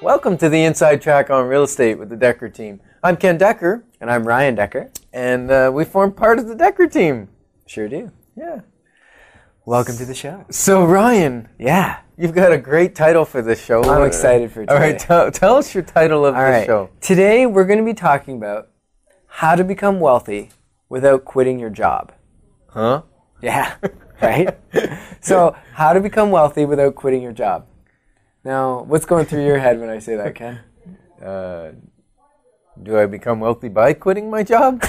Welcome to the Inside Track on Real Estate with the Decker team. I'm Ken Decker. And I'm Ryan Decker. And we form part of the Decker team. Sure do. Yeah. Welcome to the show. So Ryan, Yeah. you've got a great title for this show. I'm excited for today. All right, tell us your title of the show. Today we're going to be talking about how to become wealthy without quitting your job. Huh? Yeah. Right? So, how to become wealthy without quitting your job. Now, what's going through your head when I say that, Ken? Do I become wealthy by quitting my job?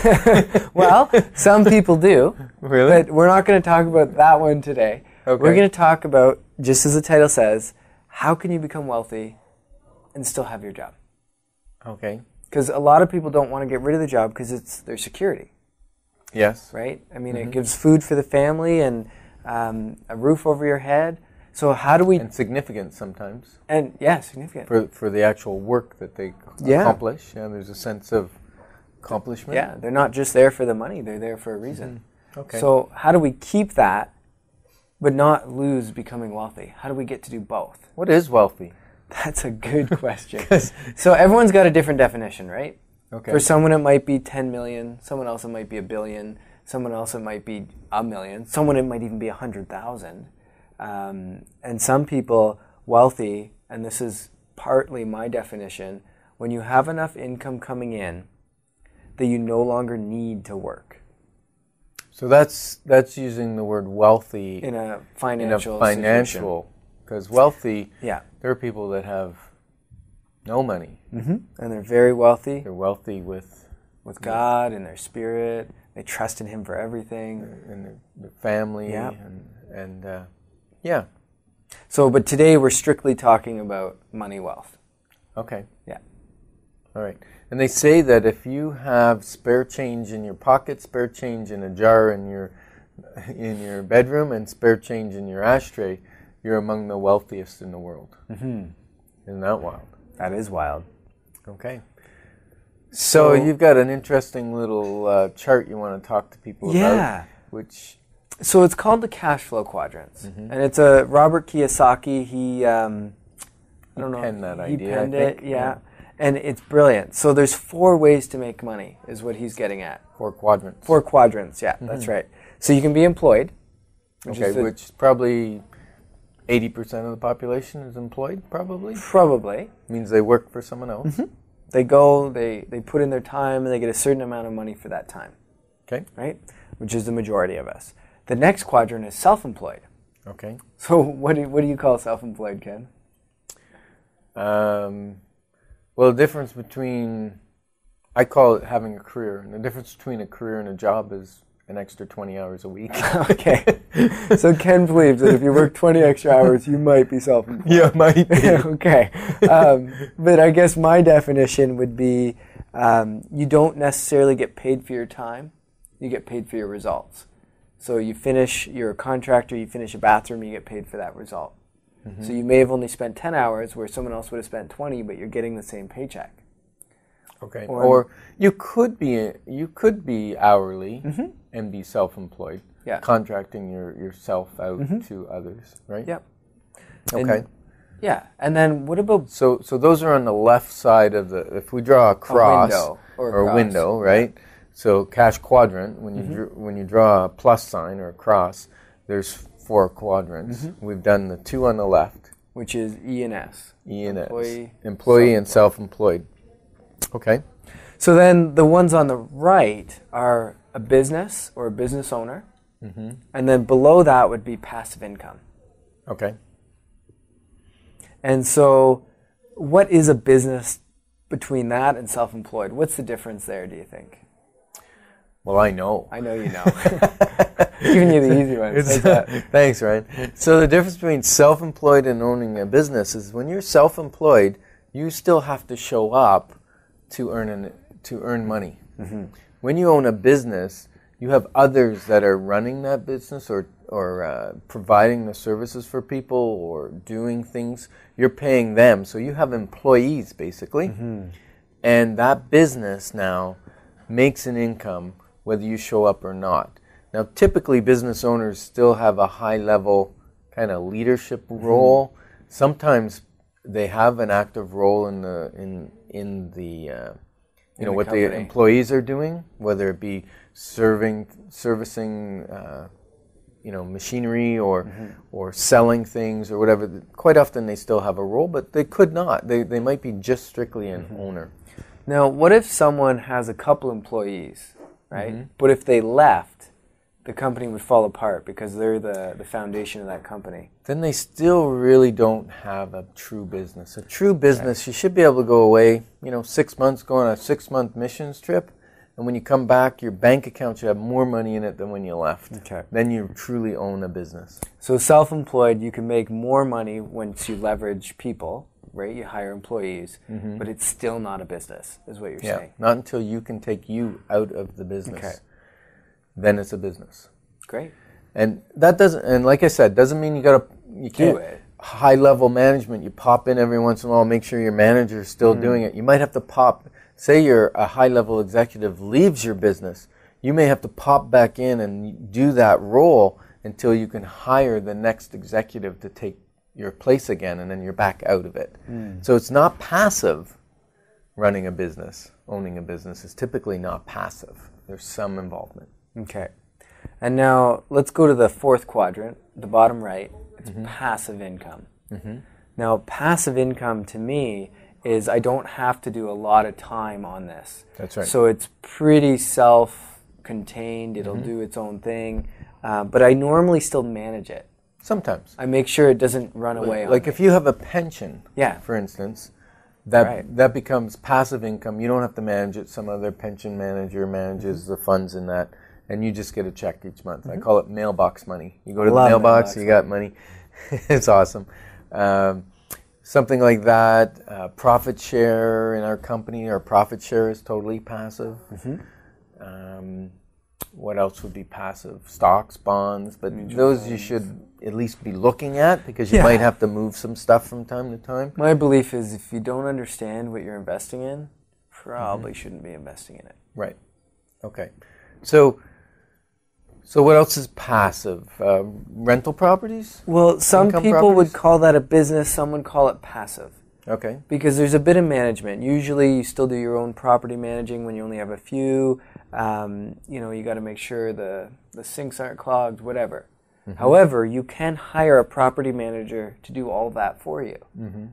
Well, some people do. Really? But we're not going to talk about that one today. Okay. We're going to talk about, just as the title says, how can you become wealthy and still have your job? Okay. Because a lot of people don't want to get rid of the job because it's their security, Yes. right? I mean, it gives food for the family and a roof over your head. So how do we... And significant sometimes. And yeah, significant. For the actual work that they accomplish. Yeah, there's a sense of accomplishment. Yeah, they're not just there for the money. They're there for a reason. Okay. So how do we keep that but not lose becoming wealthy? How do we get to do both? What is wealthy? That's a good question. So everyone's got a different definition, right? Okay. For someone it might be 10 million, someone else it might be 1 billion, someone else it might be 1 million, someone it might even be 100,000. And some people, wealthy, and this is partly my definition, when you have enough income coming in that you no longer need to work. So that's using the word wealthy In a financial situation. Because wealthy, Yeah. there are people that have no money. And they're very wealthy They're wealthy with God and their spirit. They trust in Him for everything. and their family. Yeah. And yeah. So, but today we're strictly talking about money wealth. Okay. Yeah. All right. And they say that if you have spare change in your pocket, spare change in a jar in your bedroom, and spare change in your ashtray, you're among the wealthiest in the world. Isn't that wild? That is wild. Okay. So you've got an interesting little chart you want to talk to people about. Which... So it's called the cash flow quadrants. And it's a Robert Kiyosaki. He, I don't know. Penned that he idea, penned I think. it, yeah. And it's brilliant. So there's 4 ways to make money is what he's getting at. 4 quadrants. 4 quadrants, yeah, that's right. So you can be employed. Which probably 80% of the population is employed, probably. Probably. Means they work for someone else. They go, they put in their time, and they get a certain amount of money for that time. Okay. Right? Which is the majority of us. The next quadrant is self-employed. Okay. So what do you call self-employed, Ken? Well, the difference between, I call it having a career, and the difference between a career and a job is an extra 20 hours a week. Okay. So Ken believes that if you work 20 extra hours, you might be self-employed. Yeah, might be. Okay. But I guess my definition would be you don't necessarily get paid for your time. You get paid for your results. So you're a contractor, you finish a bathroom, you get paid for that result. So you may have only spent 10 hours where someone else would have spent 20, but you're getting the same paycheck. Okay. Or you could be hourly and be self-employed. Yeah. Contracting yourself out to others, right? Yep. Okay. Yeah. And then what about So those are on the left side of the, if we draw a cross or a window, right? So cash quadrant, when you draw a plus sign or a cross, there's 4 quadrants. We've done the 2 on the left. which is E and S. E and S. Employee, Employee and self-employed. Okay. So then the ones on the right are a business or a business owner. And then below that would be passive income. Okay. And so what is a business between that and self-employed? What's the difference there, do you think? Well, I know. I know you know. Giving you the easy ones. Thanks, Ryan. So the difference between self-employed and owning a business is when you're self-employed, you still have to show up to earn money. When you own a business, you have others that are running that business or providing the services for people or doing things. You're paying them, so you have employees basically, and that business now makes an income whether you show up or not. Now, typically, business owners still have a high-level kind of leadership role. Sometimes they have an active role in the what the company. employees are doing, whether it be servicing machinery or selling things or whatever. Quite often they still have a role, but they could not. They might be just strictly an owner. Now, what if someone has a couple employees, right? But if they left, the company would fall apart because they're the foundation of that company. Then they still really don't have a true business. A true business, you should be able to go away, 6 months, go on a 6-month missions trip, and when you come back, your bank account should have more money in it than when you left. Okay. Then you truly own a business. So self-employed, you can make more money once you leverage people, right? You hire employees, but it's still not a business, is what you're saying. Not until you can take you out of the business. Okay. Then it's a business. Great. And that doesn't, and like I said, doesn't mean you can't Do it. high level management. You pop in every once in a while, make sure your manager is still doing it. You might have to say you're a high level executive leaves your business. You may have to pop back in and do that role until you can hire the next executive to take your place again, and then you're back out of it. So it's not passive. Running a business, owning a business is typically not passive. There's some involvement. Okay. And now let's go to the fourth quadrant, the bottom right. It's passive income. Now, passive income to me is I don't have to do a lot of time on this. That's right. So it's pretty self-contained. It'll do its own thing. But I normally still manage it. Sometimes. I make sure it doesn't run away on Like me. if you have a pension, for instance, that becomes passive income. You don't have to manage it. Some other pension manager manages the funds in that, and you just get a check each month. I call it mailbox money. You go to the mailbox, you got money. It's awesome. Something like that. Profit share in our company, our profit share is totally passive. What else would be passive? Stocks, bonds, but those you should at least be looking at because you might have to move some stuff from time to time. My belief is if you don't understand what you're investing in, probably shouldn't be investing in it. Right. Okay. So what else is passive? Rental properties? Well, some Income people properties? would call that a business. Some would call it passive. Okay. Because there's a bit of management. Usually you still do your own property managing when you only have a few. You got to make sure the sinks aren't clogged, whatever. However, you can hire a property manager to do all that for you.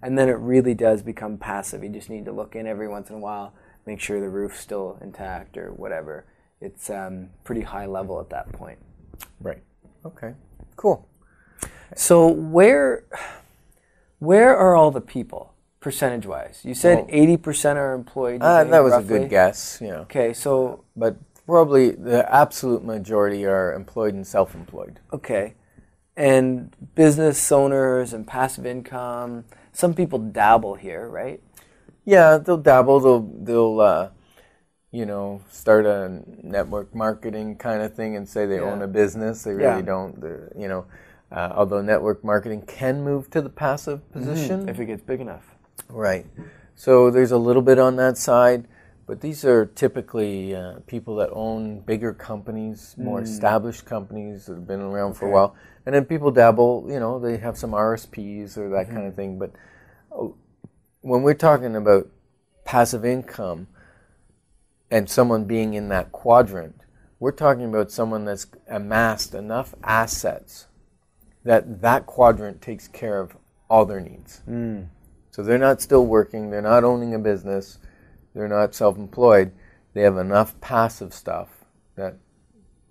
And then it really does become passive. You just need to look in every once in a while, make sure the roof's still intact or whatever. It's pretty high level at that point. Right. Okay. Cool. So where are all the people, percentage-wise? You said 80% are employed. That was roughly? a good guess. Okay, so... But probably the absolute majority are employed and self-employed. Okay. And business owners and passive income, some people dabble here, right? Yeah, they'll dabble. They'll start a network marketing kind of thing and say they own a business. They really don't. Although network marketing can move to the passive position. If it gets big enough. Right. So there's a little bit on that side. But these are typically people that own bigger companies, more established companies that have been around for a while. And then people dabble, they have some RSPs or that kind of thing. But when we're talking about passive income and someone being in that quadrant, we're talking about someone that's amassed enough assets that quadrant takes care of all their needs. So they're not still working, they're not owning a business, they're not self-employed. They have enough passive stuff that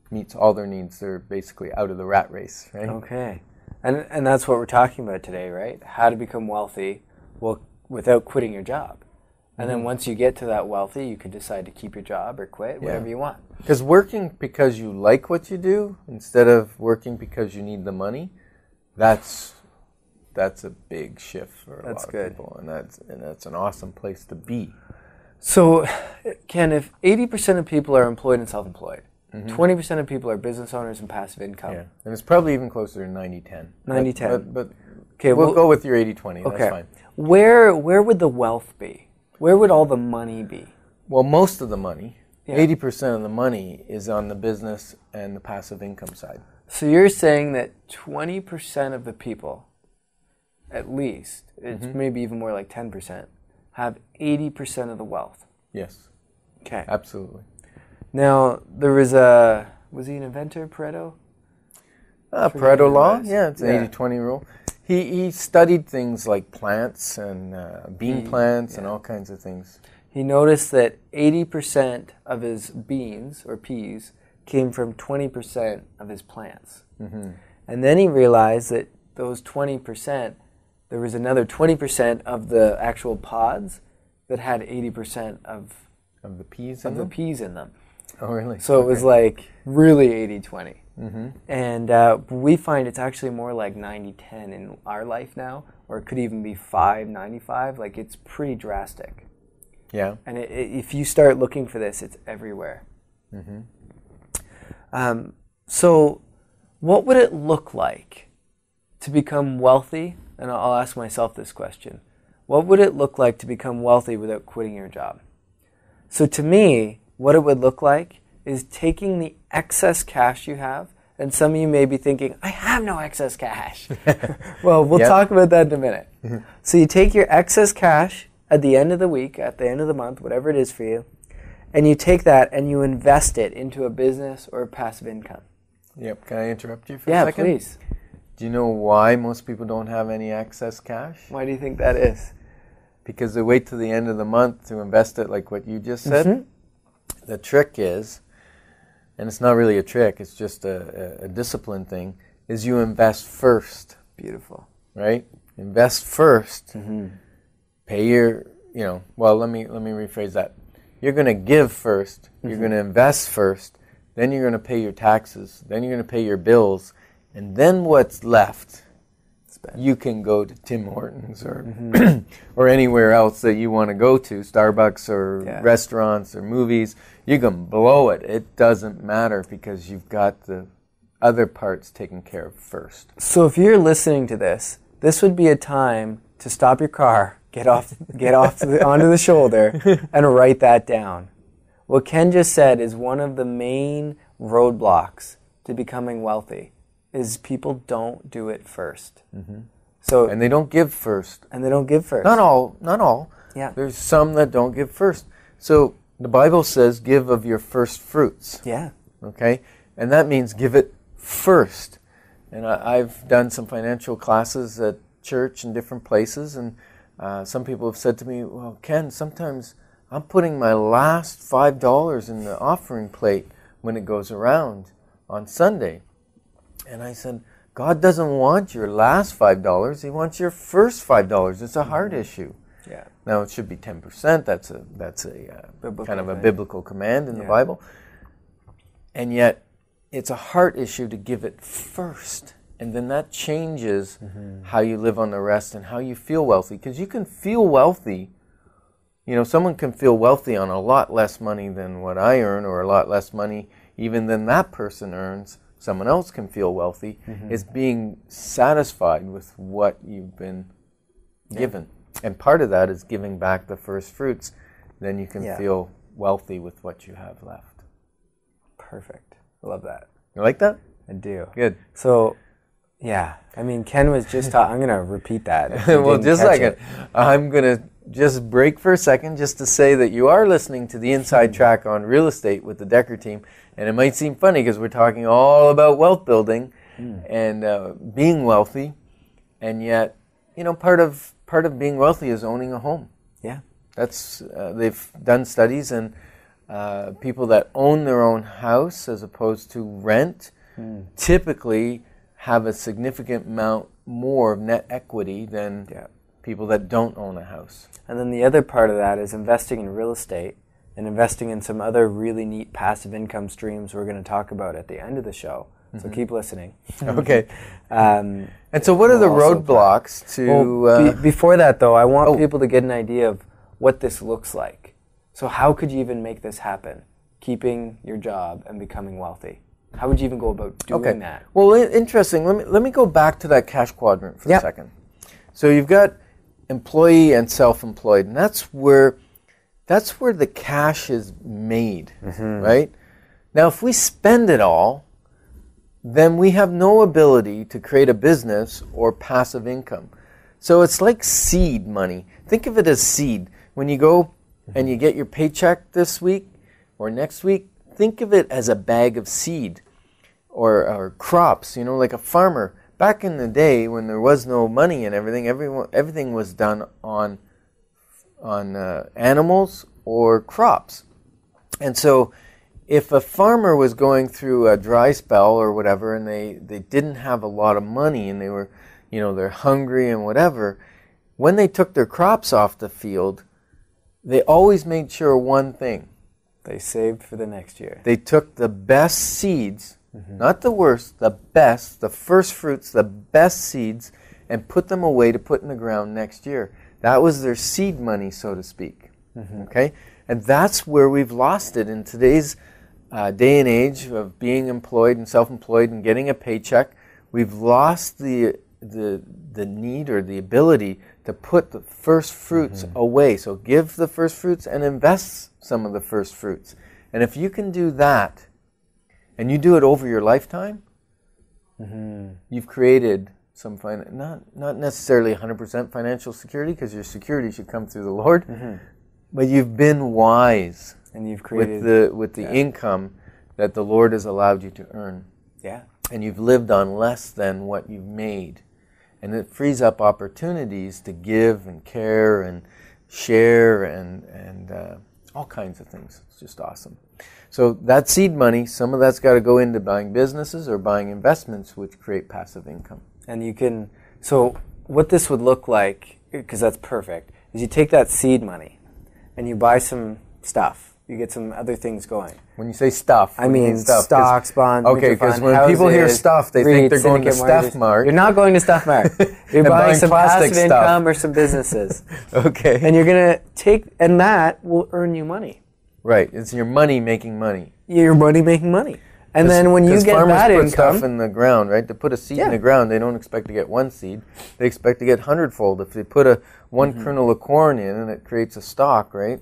meets all their needs. They're basically out of the rat race, right? Okay. And that's what we're talking about today, right? How to become wealthy without quitting your job. And then once you get to that wealthy, you can decide to keep your job or quit, whatever you want. Because working because you like what you do instead of working because you need the money, that's a big shift for a lot of people. And that's an awesome place to be. So, Ken, if 80% of people are employed and self-employed, 20% of people are business owners and passive income. Yeah, and it's probably even closer to 90-10. 90-10. But okay, we'll go with your 80-20. Okay. That's fine. Where would the wealth be? Where would all the money be? Well, most of the money, 80% of the money is on the business and the passive income side. So you're saying that 20% of the people, at least, it's maybe even more like 10%, have 80% of the wealth. Yes. Okay. Absolutely. Now, there was he an inventor, Pareto? Pareto law? was. Yeah, it's an Yeah. 80-20 rule. He studied things like plants and bean plants and all kinds of things. He noticed that 80% of his beans or peas came from 20% of his plants. And then he realized that those 20%, there was another 20% of the actual pods that had 80% of Of the peas the in them? peas in them. Oh, really? So it was like really 80-20. And we find it's actually more like 90-10 in our life now, or it could even be 5-95. Like, it's pretty drastic. Yeah. And if you start looking for this, it's everywhere. So what would it look like to become wealthy? And I'll ask myself this question. What would it look like to become wealthy without quitting your job? So to me, what it would look like is taking the excess cash you have, and some of you may be thinking, I have no excess cash. Well, we'll talk about that in a minute. So you take your excess cash at the end of the week, at the end of the month, whatever it is for you, and you take that and you invest it into a business or a passive income. Yep. Can I interrupt you for a second? Yeah, please. Do you know why most people don't have any excess cash? Why do you think that is? Because they wait till the end of the month to invest it, like what you just said. The trick is, and it's not really a trick, it's just a discipline thing, is you invest first. Beautiful. Right? Invest first. Pay your, well, let me rephrase that. You're going to give first. You're going to invest first. Then you're going to pay your taxes. Then you're going to pay your bills. And then what's left, you can go to Tim Hortons or or anywhere else that you want to go to, Starbucks or restaurants or movies. You can blow it. It doesn't matter because you've got the other parts taken care of first. So if you're listening to this, this would be a time to stop your car, get off onto the shoulder, and write that down. What Ken just said is one of the main roadblocks to becoming wealthy is people don't do it first. So and they don't give first. Not all. Yeah. There's some that don't give first. So the Bible says give of your first fruits. Yeah. Okay? And that means give it first. And I've done some financial classes at church and different places, and some people have said to me, well, Ken, sometimes I'm putting my last $5 in the offering plate when it goes around on Sunday. And I said, God doesn't want your last $5. He wants your first $5. It's a heart issue. Yeah. Now it should be 10%. That's a kind of a biblical command in the Bible. And yet, it's a heart issue to give it first. And then that changes how you live on the rest and how you feel wealthy. Because you can feel wealthy. Someone can feel wealthy on a lot less money than what I earn, or a lot less money even than that person earns. Someone else can feel wealthy. It's being satisfied with what you've been given. And part of that is giving back the first fruits. Then you can feel wealthy with what you have left. Perfect. I love that. You like that? I do. Good. So, yeah. I mean, Ken was just I'm going to repeat that. Well, just a second. I'm going to just break for a second just to say that you are listening to the Inside Track on Real Estate with the Decker team. And it might seem funny because we're talking all about wealth building and being wealthy. And yet, part of being wealthy is owning a home. Yeah. That's they've done studies, and people that own their own house as opposed to rent typically have a significant amount more of net equity than people that don't own a house. And then the other part of that is investing in real estate and investing in some other really neat passive income streams we're going to talk about at the end of the show. So keep listening. Okay. And so what are the roadblocks to... before that, though, I want people to get an idea of what this looks like. So how could you even make this happen, keeping your job and becoming wealthy? How would you even go about doing that? Well, interesting. Let me go back to that cash quadrant for a second. So you've got employee and self-employed, and that's where the cash is made, right? Now, if we spend it all, then we have no ability to create a business or passive income. So it's like seed money. Think of it as seed. When you go and you get your paycheck this week or next week, think of it as a bag of seed or crops, like a farmer. Back in the day when there was no money and everything was done on animals or crops. And so if a farmer was going through a dry spell or whatever, and they didn't have a lot of money and they were, they're hungry and whatever, when they took their crops off the field, they always made sure one thing. They saved for the next year. They took the best seeds, not the worst, the best, the first fruits, the best seeds, and put them away to put in the ground next year. That was their seed money, so to speak. Okay? And that's where we've lost it in today's day and age of being employed and self-employed and getting a paycheck. We've lost the need or the ability to put the first fruits away. So give the first fruits and invest some of the first fruits. And if you can do that, and you do it over your lifetime, you've created some not necessarily 100% financial security, because your security should come through the Lord, but you've been wise, and you've created with the income that the Lord has allowed you to earn. Yeah. And you've lived on less than what you've made. And it frees up opportunities to give and care and share and all kinds of things. It's just awesome. So that seed money, some of that's got to go into buying businesses or buying investments which create passive income. And you can, so what this would look like, because that's perfect, is you take that seed money and you buy some stuff. You get some other things going. When you say stuff, I mean stuff? Stocks, bonds, okay, because when people hear stuff, they think they're going to Stuff Mart. You're not going to Stuff Mart. You're buying some passive income or some businesses. Okay. And you're going to take, and that will earn you money. Right. It's your money making money. Your money making money. And then when you get that income, put stuff in the ground, right? To put a seed in the ground, they don't expect to get one seed. They expect to get 100-fold. If they put one kernel of corn in and it creates a stalk, right?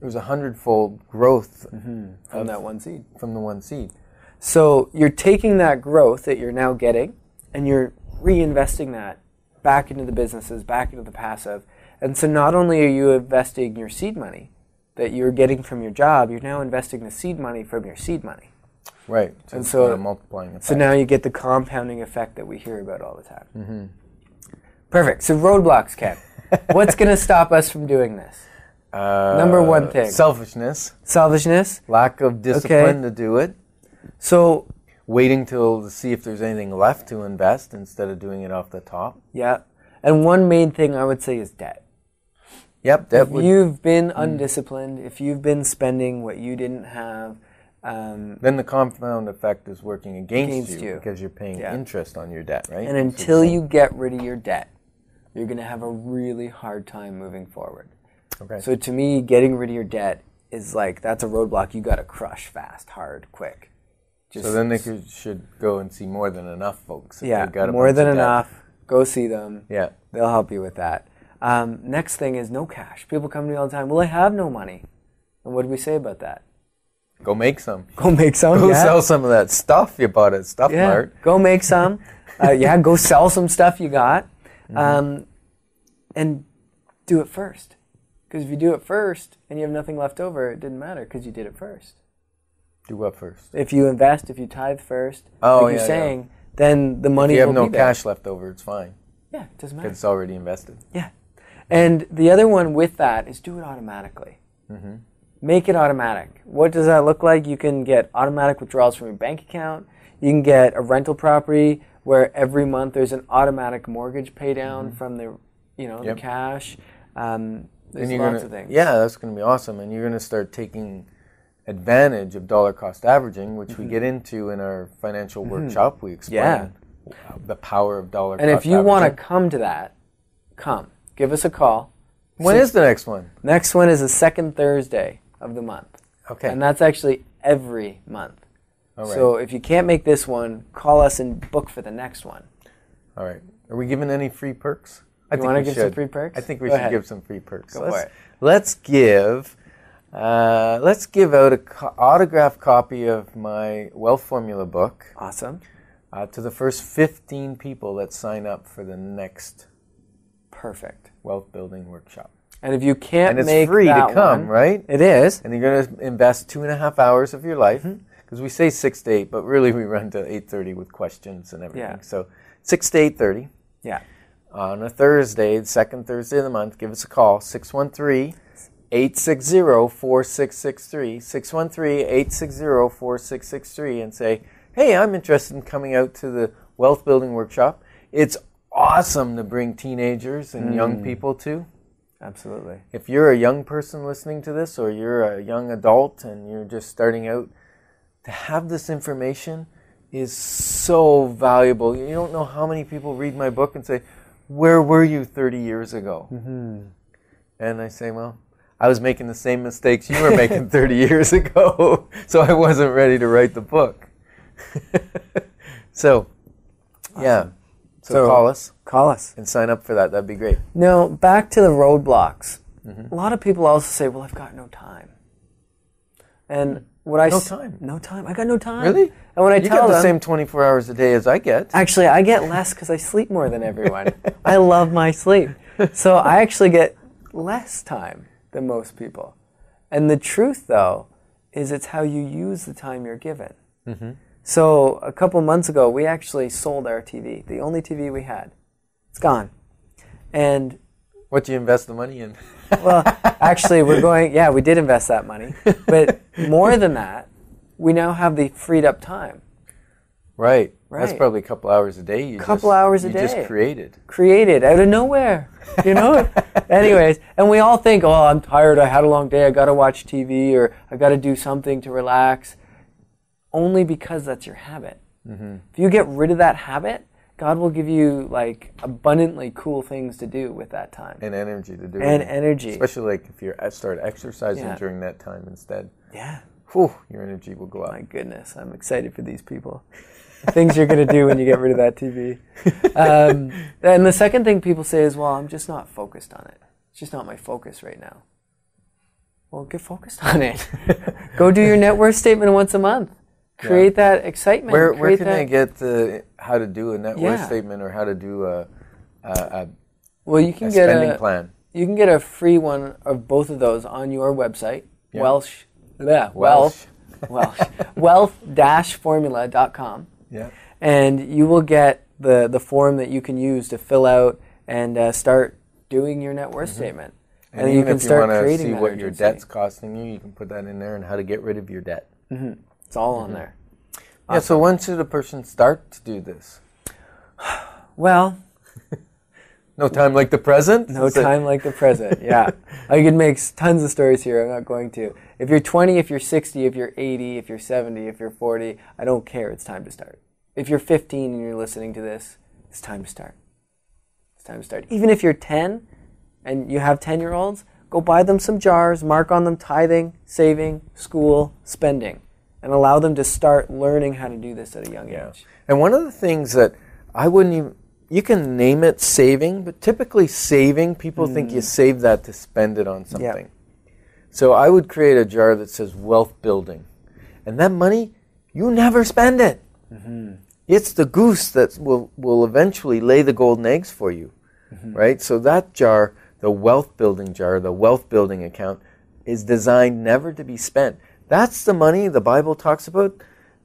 There's 100-fold growth from that one seed. From the one seed. So you're taking that growth that you're now getting and you're reinvesting that back into the businesses, back into the passive. And so not only are you investing your seed money that you're getting from your job, you're now investing the seed money from your seed money. Right. So and so multiplying effect. So now you get the compounding effect that we hear about all the time. Perfect. So roadblocks, Ken. What's going to stop us from doing this? Number one thing. Selfishness. Selfishness. Lack of discipline to do it. So waiting to see if there's anything left to invest instead of doing it off the top. Yeah. And one main thing I would say is debt. Yep. If you've been undisciplined, if you've been spending what you didn't have, then the compound effect is working against you because you're paying interest on your debt, right? And until you get rid of your debt, you're going to have a really hard time moving forward. Okay. So to me, getting rid of your debt is like, that's a roadblock you got to crush fast, hard, quick. So then they should go and see More Than Enough folks. Yeah, More Than Enough. Go see them. Yeah. They'll help you with that. Next thing is no cash. People come to me all the time, well, I have no money. And what do we say about that? Go make some. Go make some, Go sell some of that stuff you bought at Stuff Mart. Go make some. Go sell some stuff you got. And do it first. Because if you do it first and you have nothing left over, it didn't matter because you did it first. Do what first? If you invest, if you tithe first, like you're saying, then the money will be there. If you have no cash left over, it's fine. Yeah, it doesn't matter. Because it's already invested. Yeah. And the other one with that is do it automatically. Make it automatic. What does that look like? You can get automatic withdrawals from your bank account. You can get a rental property where every month there's an automatic mortgage pay down from the the cash. There's lots of things. Yeah, that's going to be awesome. And you're going to start taking advantage of dollar cost averaging, which we get into in our financial workshop. We explain the power of dollar cost averaging. And if you want to come to that, come. Give us a call. When is the next one? Next one is the second Thursday of the month. Okay. And that's actually every month. All right. So if you can't make this one, call us and book for the next one. All right. Are we giving any free perks? You want to give some free perks? I think we should give some free perks. Go for it. Let's give out an autographed copy of my Wealth Formula book. Awesome. To the first 15 people that sign up for the next Perfect. Wealth Building Workshop. And if you can't And it's make free that to come, one, right? It is. And you're going to invest 2.5 hours of your life, because we say 6 to 8, but really we run to 8:30 with questions and everything. Yeah. So 6 to 8:30 Yeah. on a Thursday, the second Thursday of the month. Give us a call, 613-860-4663, 613-860-4663, and say, hey, I'm interested in coming out to the Wealth Building Workshop. It's awesome to bring teenagers and young people to. Absolutely. If you're a young person listening to this, or you're a young adult and you're just starting out, to have this information is so valuable. You don't know how many people read my book and say, where were you 30 years ago? And I say, well, I was making the same mistakes you were making 30 years ago, so I wasn't ready to write the book. So, yeah. So call us. Call us. And sign up for that. That'd be great. Now, back to the roadblocks. A lot of people also say, well, I've got no time. And what I No time? No time. I got no time. Really? And when I You tell get the them, same 24 hours a day as I get. actually, I get less because I sleep more than everyone. I love my sleep. So I actually get less time than most people. And the truth, though, is it's how you use the time you're given. So a couple months ago, we actually sold our TV, the only TV we had. It's gone. And, What do you invest the money in? well, actually, we did invest that money. But more than that, we now have the freed up time. Right. That's Right. probably a couple hours a day. You just created. Created out of nowhere, you know? Anyways, and we all think, oh, I'm tired, I had a long day, I got to watch TV, or I got to do something to relax. Only because that's your habit. If you get rid of that habit, God will give you like abundantly cool things to do with that time. And energy to do it. And energy. Especially like if you start exercising Yeah. during that time instead. Yeah. Whew, your energy will go up. My goodness, I'm excited for these people. Things you're going to do when you get rid of that TV. And the second thing people say is, well, I'm just not focused on it. It's just not my focus right now. Well, get focused on it. Go do your net worth statement once a month. Create that excitement. Where Create can they get how to do a net worth statement, or how to do a Well, you can get spending plan? You can get a free one of both of those on your website, Yeah. wealth-formula.com. Yeah. And you will get the form that you can use to fill out and start doing your net worth statement. And then even if you want to creating see that what your urgency. debt's costing you can put that in there, and how to get rid of your debt. It's all on there. Yeah, so when should a person start to do this? Well, No time like the present? no time like the present. Yeah. I could make tons of stories here. I'm not going to. If you're 20, if you're 60, if you're 80, if you're 70, if you're 40, I don't care. It's time to start. If you're 15 and you're listening to this, it's time to start. It's time to start. Even if you're 10 and you have 10-year-olds, go buy them some jars, mark on them tithing, saving, school, spending, and allow them to start learning how to do this at a young age. And one of the things that I wouldn't even, you can name it saving, but typically saving, people think you save that to spend it on something. So I would create a jar that says wealth building. And that money, you never spend it. It's the goose that will eventually lay the golden eggs for you, right? So that jar, the wealth building jar, the wealth building account, is designed never to be spent. That's the money the Bible talks about,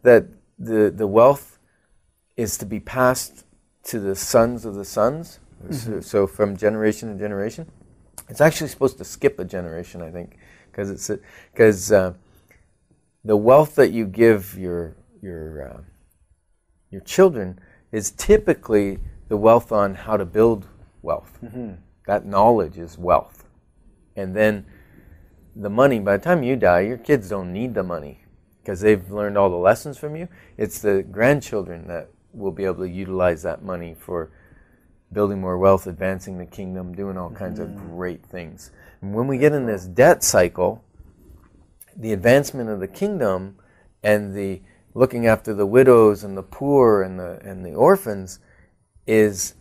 that the wealth is to be passed to the sons of the sons, so from generation to generation. It's actually supposed to skip a generation, I think, because the wealth that you give your children is typically the wealth on how to build wealth. That knowledge is wealth. And then the money, by the time you die, your kids don't need the money because they've learned all the lessons from you. It's the grandchildren that will be able to utilize that money for building more wealth, advancing the kingdom, doing all kinds of great things. And when we get in this debt cycle, the advancement of the kingdom and the looking after the widows and the poor and the orphans is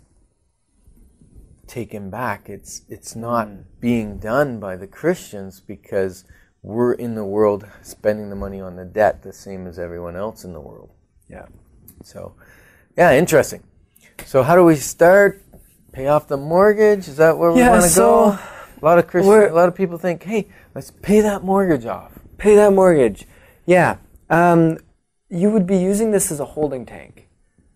taken back. It's not being done by the Christians because we're in the world spending the money on the debt the same as everyone else in the world. Yeah. So, yeah, interesting. So how do we start? pay off the mortgage? Is that where we Yeah, want to so go? A lot of people think, hey, let's pay that mortgage off. Pay that mortgage. Yeah. You would be using this as a holding tank.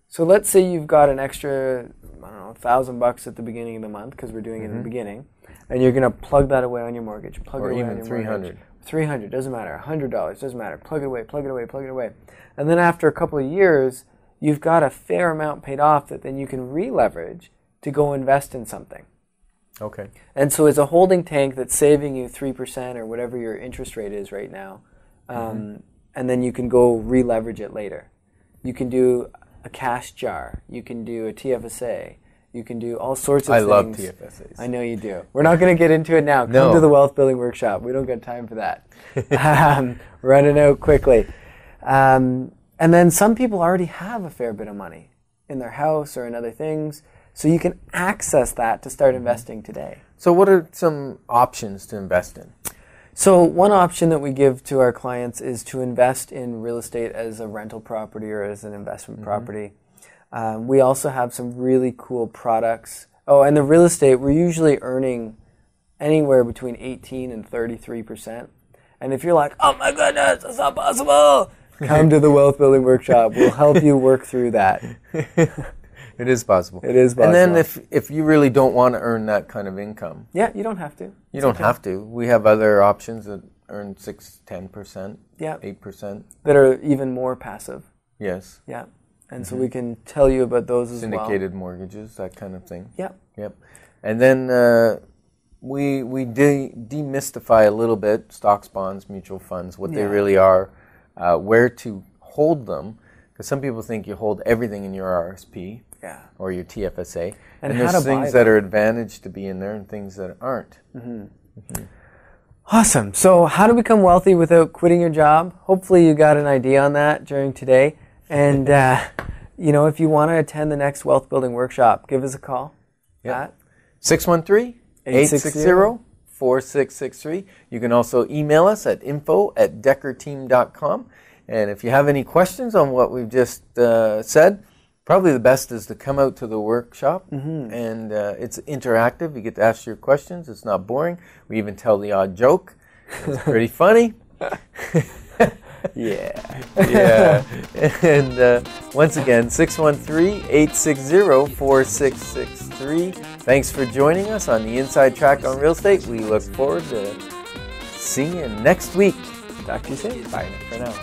So let's say you've got an extra, I don't know, $1,000 at the beginning of the month, because we're doing it in the beginning, and you're going to plug that away on your mortgage. Or even $300. $300, doesn't matter. $100, doesn't matter. Plug it away, plug it away, plug it away. And then after a couple of years, you've got a fair amount paid off that then you can re-leverage to go invest in something. Okay. And so it's a holding tank that's saving you 3% or whatever your interest rate is right now. And then you can go re-leverage it later. You can do a cash jar. You can do a TFSA. You can do all sorts of things. I love TFSAs. I know you do. We're not going to get into it now. No. Come to the Wealth Building Workshop. We don't got time for that. Running out quickly. And then some people already have a fair bit of money in their house or in other things. So you can access that to start investing today. So what are some options to invest in? So one option that we give to our clients is to invest in real estate as a rental property or as an investment property. We also have some really cool products. Oh, and the real estate, we're usually earning anywhere between 18 and 33%. And if you're like, oh my goodness, that's not possible, come to the Wealth Building Workshop. We'll help you work through that. It is possible. It is possible. And then if you really don't want to earn that kind of income. Yeah, you don't have to. You don't have to. We have other options that earn 6, 10%, Yeah. 8%. That are even more passive. Yes. Yeah. And so we can tell you about those as well. Syndicated mortgages, that kind of thing. Yep. Yep. And then we demystify a little bit stocks, bonds, mutual funds, what they really are, where to hold them. Because some people think you hold everything in your RSP or your TFSA. And there's things that are advantage to be in there and things that aren't. Awesome. So how to become wealthy without quitting your job? Hopefully you got an idea on that during today. And, if you want to attend the next Wealth Building Workshop, give us a call at 613-860-4663. You can also email us at info@deckerteam.com. And if you have any questions on what we've just said, probably the best is to come out to the workshop. And it's interactive. You get to ask your questions. It's not boring. We even tell the odd joke. It's pretty funny. Yeah. And once again, 613-860-4663. Thanks for joining us on the Inside Track on Real Estate. We look forward to seeing you next week. Talk to you soon. Bye for now.